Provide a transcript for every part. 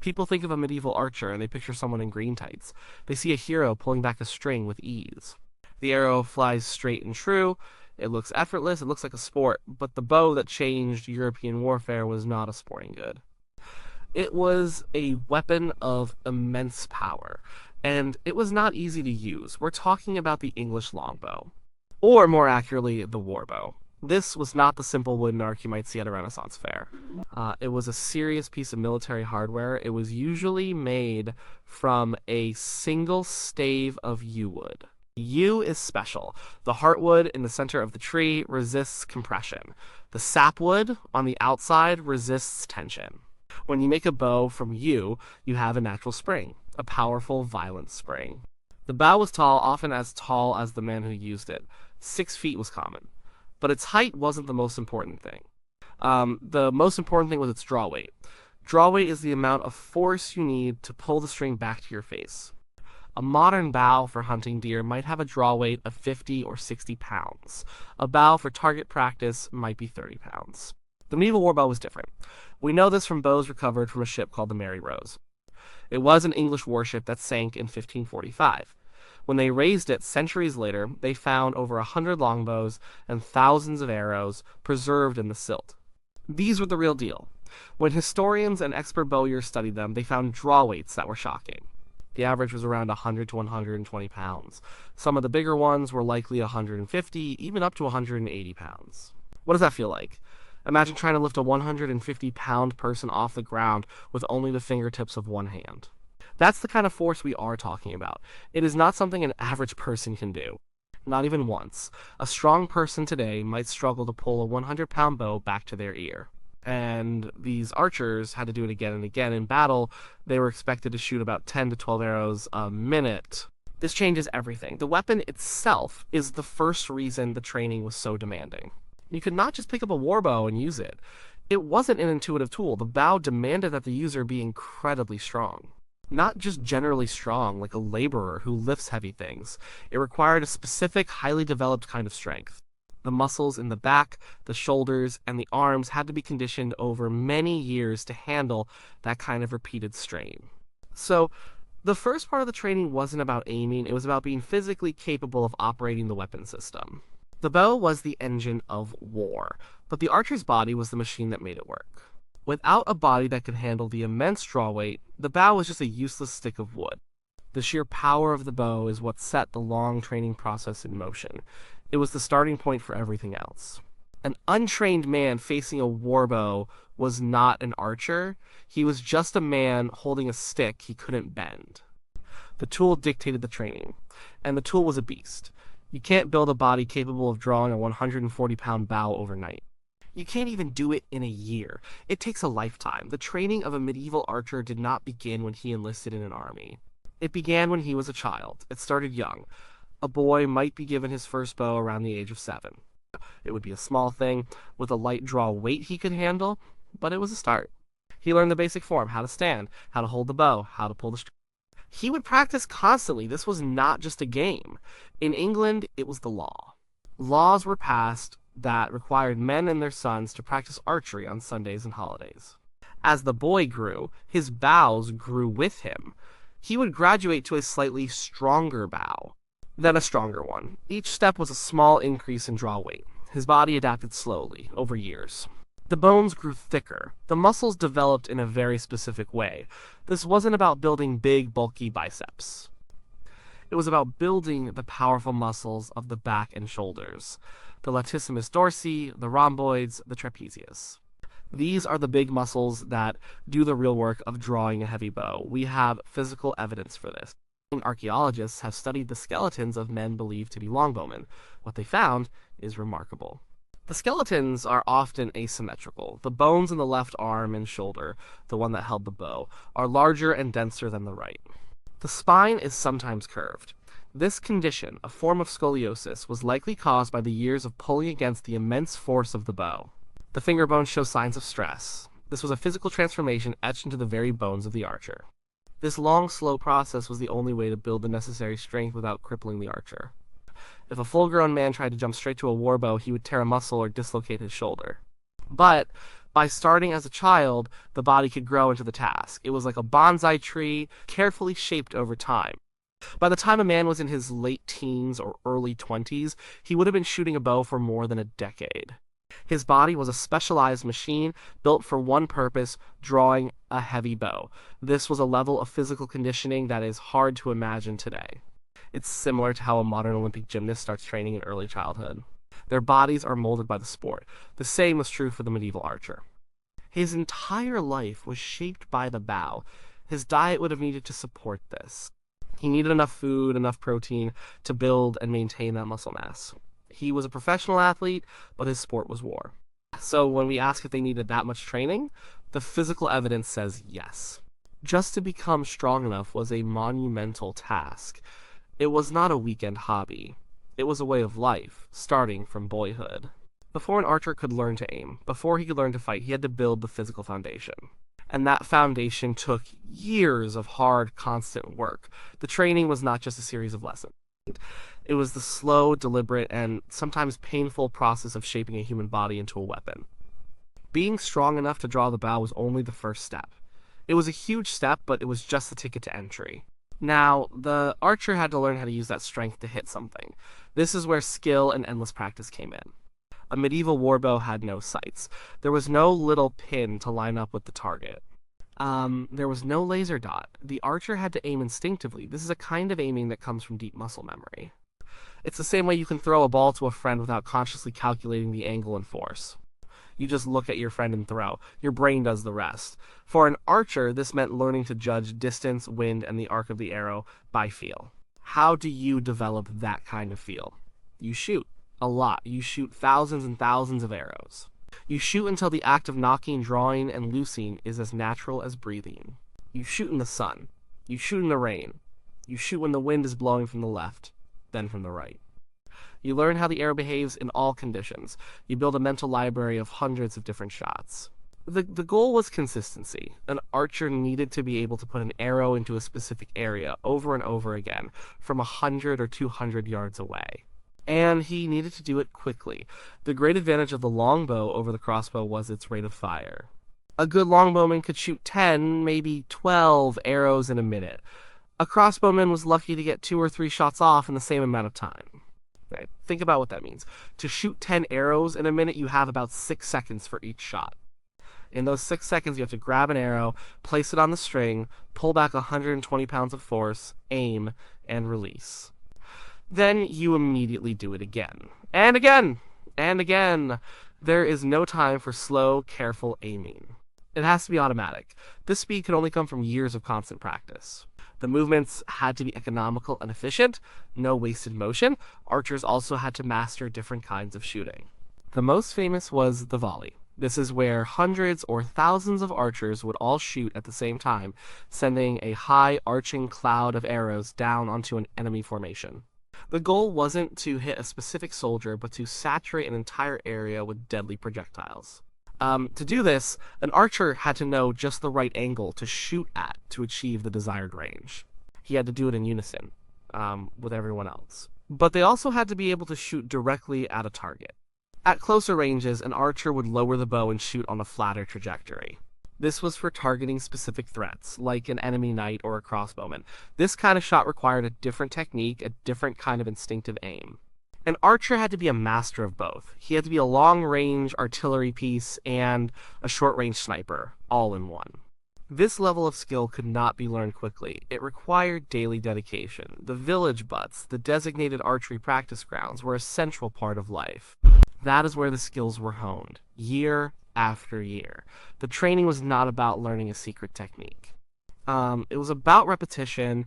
People think of a medieval archer and they picture someone in green tights. They see a hero pulling back a string with ease. The arrow flies straight and true. It looks effortless, it looks like a sport, but the bow that changed European warfare was not a sporting good. It was a weapon of immense power, and it was not easy to use. We're talking about the English longbow, or more accurately, the warbow. This was not the simple wooden arc you might see at a Renaissance fair. It was a serious piece of military hardware. It was usually made from a single stave of yew wood. Yew is special. The heartwood in the center of the tree resists compression. The sapwood on the outside resists tension. When you make a bow from yew, you have a natural spring, a powerful, violent spring. The bow was tall, often as tall as the man who used it. 6 feet was common. But its height wasn't the most important thing. The most important thing was its draw weight. Draw weight is the amount of force you need to pull the string back to your face. A modern bow for hunting deer might have a draw weight of 50 or 60 pounds. A bow for target practice might be 30 pounds. The medieval warbow was different. We know this from bows recovered from a ship called the Mary Rose. It was an English warship that sank in 1545. When they raised it centuries later, they found over 100 longbows and thousands of arrows preserved in the silt. These were the real deal. When historians and expert bowyers studied them, they found draw weights that were shocking. The average was around 100 to 120 pounds. Some of the bigger ones were likely 150, even up to 180 pounds. What does that feel like? Imagine trying to lift a 150-pound person off the ground with only the fingertips of one hand. That's the kind of force we are talking about. It is not something an average person can do. Not even once. A strong person today might struggle to pull a 100-pound bow back to their ear. And these archers had to do it again and again. In battle, they were expected to shoot about 10 to 12 arrows a minute. This changes everything. The weapon itself is the first reason the training was so demanding. You could not just pick up a warbow and use it. It wasn't an intuitive tool. The bow demanded that the user be incredibly strong. Not just generally strong, like a laborer who lifts heavy things. It required a specific, highly developed kind of strength. The muscles in the back, the shoulders, and the arms had to be conditioned over many years to handle that kind of repeated strain. So, the first part of the training wasn't about aiming, it was about being physically capable of operating the weapon system. The bow was the engine of war, but the archer's body was the machine that made it work. Without a body that could handle the immense draw weight, the bow was just a useless stick of wood. The sheer power of the bow is what set the long training process in motion. It was the starting point for everything else. An untrained man facing a warbow was not an archer. He was just a man holding a stick he couldn't bend. The tool dictated the training, and the tool was a beast. You can't build a body capable of drawing a 140-pound bow overnight. You can't even do it in a year. It takes a lifetime. The training of a medieval archer did not begin when he enlisted in an army. It began when he was a child. It started young. A boy might be given his first bow around the age of 7. It would be a small thing with a light draw weight he could handle, but it was a start. He learned the basic form, how to stand, how to hold the bow, how to pull the string. He would practice constantly. This was not just a game. In England, it was the law. Laws were passed that required men and their sons to practice archery on Sundays and holidays. As the boy grew, his bows grew with him. He would graduate to a slightly stronger bow, then a stronger one. Each step was a small increase in draw weight. His body adapted slowly, over years. The bones grew thicker. The muscles developed in a very specific way. This wasn't about building big, bulky biceps. It was about building the powerful muscles of the back and shoulders. The latissimus dorsi, the rhomboids, the trapezius. These are the big muscles that do the real work of drawing a heavy bow. We have physical evidence for this. Archaeologists have studied the skeletons of men believed to be longbowmen. What they found is remarkable. The skeletons are often asymmetrical. The bones in the left arm and shoulder, the one that held the bow, are larger and denser than the right. The spine is sometimes curved. This condition, a form of scoliosis, was likely caused by the years of pulling against the immense force of the bow. The finger bones show signs of stress. This was a physical transformation etched into the very bones of the archer. This long, slow process was the only way to build the necessary strength without crippling the archer. If a full-grown man tried to jump straight to a warbow, he would tear a muscle or dislocate his shoulder. But By starting as a child, the body could grow into the task. It was like a bonsai tree, carefully shaped over time. By the time a man was in his late teens or early 20s, he would have been shooting a bow for more than a decade. His body was a specialized machine built for one purpose, drawing a heavy bow. This was a level of physical conditioning that is hard to imagine today. It's similar to how a modern Olympic gymnast starts training in early childhood. Their bodies are molded by the sport. The same was true for the medieval archer. His entire life was shaped by the bow. His diet would have needed to support this. He needed enough food, enough protein to build and maintain that muscle mass. He was a professional athlete, but his sport was war. So when we ask if they needed that much training, the physical evidence says yes. Just to become strong enough was a monumental task. It was not a weekend hobby. It was a way of life, starting from boyhood. Before an archer could learn to aim, before he could learn to fight, he had to build the physical foundation. And that foundation took years of hard, constant work. The training was not just a series of lessons. It was the slow, deliberate, and sometimes painful process of shaping a human body into a weapon. Being strong enough to draw the bow was only the first step. It was a huge step, but it was just the ticket to entry. Now, the archer had to learn how to use that strength to hit something. This is where skill and endless practice came in. A medieval warbow had no sights. There was no little pin to line up with the target. There was no laser dot. The archer had to aim instinctively. This is a kind of aiming that comes from deep muscle memory. It's the same way you can throw a ball to a friend without consciously calculating the angle and force. You just look at your friend and throw. Your brain does the rest. For an archer, this meant learning to judge distance, wind, and the arc of the arrow by feel. How do you develop that kind of feel? You shoot. A lot. You shoot thousands and thousands of arrows. You shoot until the act of knocking, drawing, and loosing is as natural as breathing. You shoot in the sun. You shoot in the rain. You shoot when the wind is blowing from the left, then from the right. You learn how the arrow behaves in all conditions. You build a mental library of hundreds of different shots. The goal was consistency. An archer needed to be able to put an arrow into a specific area over and over again, from 100 or 200 yards away. And he needed to do it quickly. The great advantage of the longbow over the crossbow was its rate of fire. A good longbowman could shoot 10, maybe 12 arrows in a minute. A crossbowman was lucky to get 2 or 3 shots off in the same amount of time. Right? Think about what that means. To shoot 10 arrows in a minute, you have about 6 seconds for each shot. In those 6 seconds, you have to grab an arrow, place it on the string, pull back 120 pounds of force, aim, and release. Then you immediately do it again. And again! And again! There is no time for slow, careful aiming. It has to be automatic. This speed could only come from years of constant practice. The movements had to be economical and efficient, no wasted motion. Archers also had to master different kinds of shooting. The most famous was the volley. This is where hundreds or thousands of archers would all shoot at the same time, sending a high, arching cloud of arrows down onto an enemy formation. The goal wasn't to hit a specific soldier, but to saturate an entire area with deadly projectiles. To do this, an archer had to know just the right angle to shoot at to achieve the desired range. He had to do it in unison with everyone else. But they also had to be able to shoot directly at a target. At closer ranges, an archer would lower the bow and shoot on a flatter trajectory. This was for targeting specific threats, like an enemy knight or a crossbowman. This kind of shot required a different technique, a different kind of instinctive aim. An archer had to be a master of both. He had to be a long-range artillery piece and a short-range sniper, all in one. This level of skill could not be learned quickly. It required daily dedication. The village butts, the designated archery practice grounds, were a central part of life. That is where the skills were honed, year after year. The training was not about learning a secret technique. It was about repetition.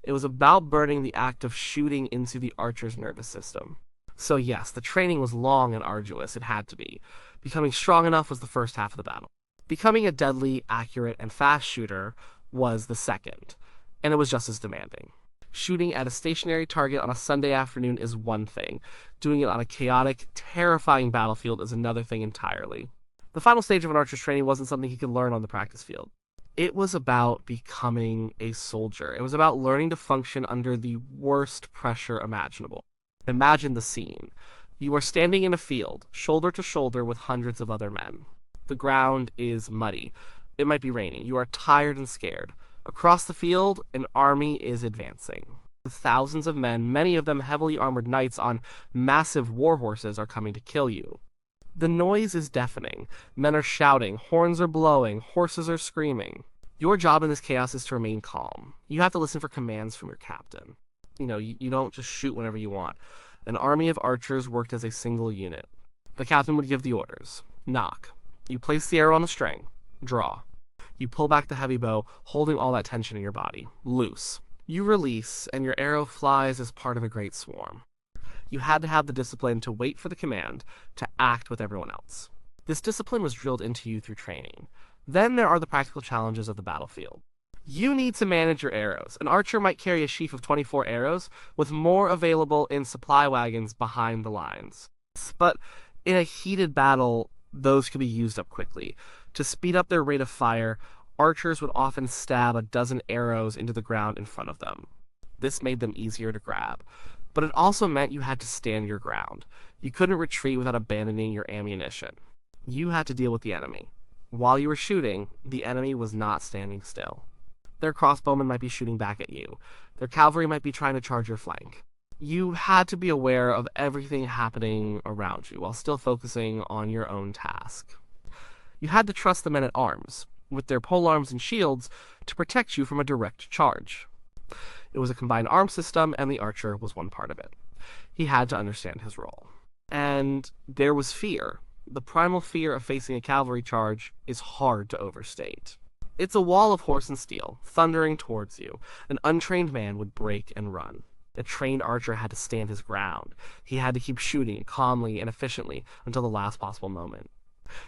It was about burning the act of shooting into the archer's nervous system. So yes, the training was long and arduous. It had to be. Becoming strong enough was the first half of the battle. Becoming a deadly, accurate, and fast shooter was the second, and it was just as demanding. Shooting at a stationary target on a Sunday afternoon is one thing. Doing it on a chaotic, terrifying battlefield is another thing entirely. The final stage of an archer's training wasn't something he could learn on the practice field. It was about becoming a soldier. It was about learning to function under the worst pressure imaginable. Imagine the scene. You are standing in a field, shoulder to shoulder with hundreds of other men. The ground is muddy. It might be raining. You are tired and scared. Across the field, an army is advancing. Thousands of men, many of them heavily armored knights on massive war horses, are coming to kill you. The noise is deafening. Men are shouting, horns are blowing, horses are screaming. Your job in this chaos is to remain calm. You have to listen for commands from your captain. You don't just shoot whenever you want. An army of archers worked as a single unit. The captain would give the orders. Knock. You place the arrow on the string. Draw. You pull back the heavy bow, holding all that tension in your body. Loose. You release, and your arrow flies as part of a great swarm. You had to have the discipline to wait for the command, to act with everyone else. This discipline was drilled into you through training. Then there are the practical challenges of the battlefield. You need to manage your arrows. An archer might carry a sheaf of 24 arrows, with more available in supply wagons behind the lines. But in a heated battle, those could be used up quickly. To speed up their rate of fire, archers would often stab a dozen arrows into the ground in front of them. This made them easier to grab. But it also meant you had to stand your ground. You couldn't retreat without abandoning your ammunition. You had to deal with the enemy. While you were shooting, the enemy was not standing still. Their crossbowmen might be shooting back at you. Their cavalry might be trying to charge your flank. You had to be aware of everything happening around you while still focusing on your own task. You had to trust the men at arms, with their polearms and shields, to protect you from a direct charge. It was a combined arm system, and the archer was one part of it. He had to understand his role. And there was fear. The primal fear of facing a cavalry charge is hard to overstate. It's a wall of horse and steel, thundering towards you. An untrained man would break and run. A trained archer had to stand his ground. He had to keep shooting calmly and efficiently until the last possible moment.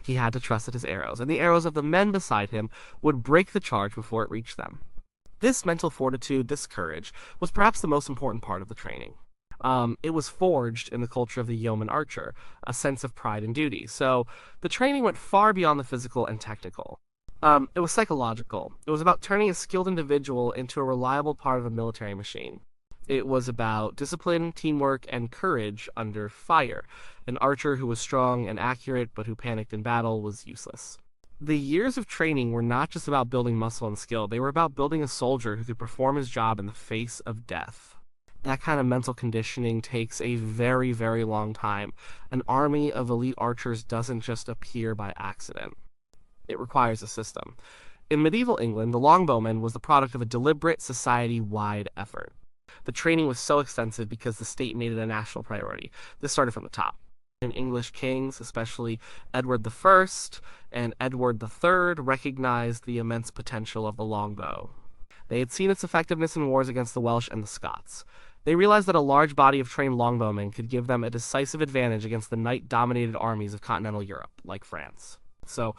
He had to trust that his arrows, and the arrows of the men beside him, would break the charge before it reached them. This mental fortitude, this courage, was perhaps the most important part of the training. It was forged in the culture of the yeoman archer, a sense of pride and duty. So the training went far beyond the physical and technical. It was psychological. It was about turning a skilled individual into a reliable part of a military machine. It was about discipline, teamwork, and courage under fire. An archer who was strong and accurate, but who panicked in battle, was useless. The years of training were not just about building muscle and skill. They were about building a soldier who could perform his job in the face of death. That kind of mental conditioning takes a very, very long time. An army of elite archers doesn't just appear by accident. It requires a system. In medieval England, the longbowman was the product of a deliberate, society-wide effort. The training was so extensive because the state made it a national priority. This started from the top. And English kings, especially Edward I and Edward III, recognized the immense potential of the longbow. They had seen its effectiveness in wars against the Welsh and the Scots. They realized that a large body of trained longbowmen could give them a decisive advantage against the knight-dominated armies of continental Europe, like France. So,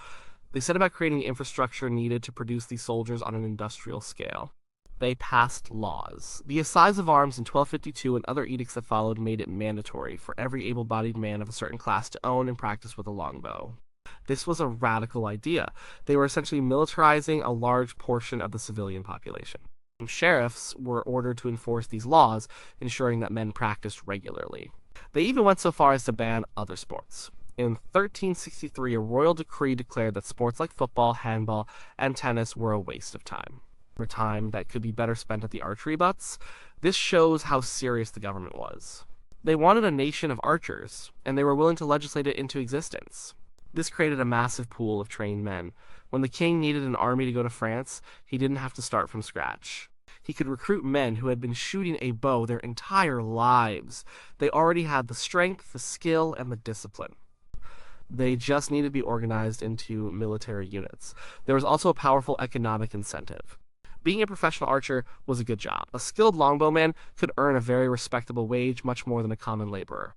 they set about creating the infrastructure needed to produce these soldiers on an industrial scale. They passed laws. The Assize of Arms in 1252 and other edicts that followed made it mandatory for every able-bodied man of a certain class to own and practice with a longbow. This was a radical idea. They were essentially militarizing a large portion of the civilian population. Sheriffs were ordered to enforce these laws, ensuring that men practiced regularly. They even went so far as to ban other sports. In 1363, a royal decree declared that sports like football, handball, and tennis were a waste of time. For time that could be better spent at the archery butts. This shows how serious the government was. They wanted a nation of archers, and they were willing to legislate it into existence. This created a massive pool of trained men. When the king needed an army to go to France, he didn't have to start from scratch. He could recruit men who had been shooting a bow their entire lives. They already had the strength, the skill, and the discipline. They just needed to be organized into military units. There was also a powerful economic incentive. Being a professional archer was a good job. A skilled longbowman could earn a very respectable wage, much more than a common laborer.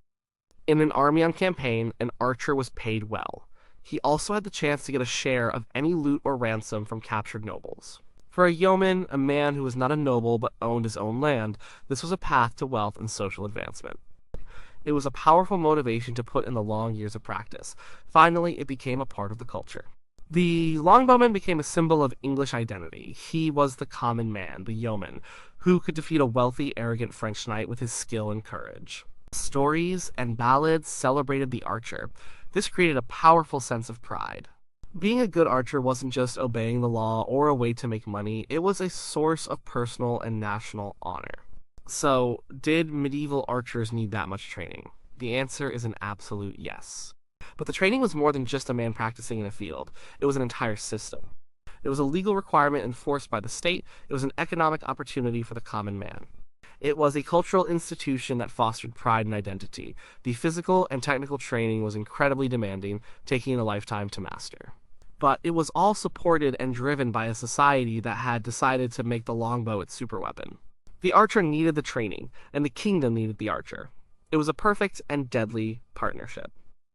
In an army on campaign, an archer was paid well. He also had the chance to get a share of any loot or ransom from captured nobles. For a yeoman, a man who was not a noble but owned his own land, this was a path to wealth and social advancement. It was a powerful motivation to put in the long years of practice. Finally, it became a part of the culture. The longbowman became a symbol of English identity. He was the common man, the yeoman, who could defeat a wealthy, arrogant French knight with his skill and courage. Stories and ballads celebrated the archer. This created a powerful sense of pride. Being a good archer wasn't just obeying the law or a way to make money, it was a source of personal and national honor. So, did medieval archers need that much training? The answer is an absolute yes. But the training was more than just a man practicing in a field, it was an entire system. It was a legal requirement enforced by the state, it was an economic opportunity for the common man. It was a cultural institution that fostered pride and identity. The physical and technical training was incredibly demanding, taking a lifetime to master. But it was all supported and driven by a society that had decided to make the longbow its superweapon. The archer needed the training, and the kingdom needed the archer. It was a perfect and deadly partnership.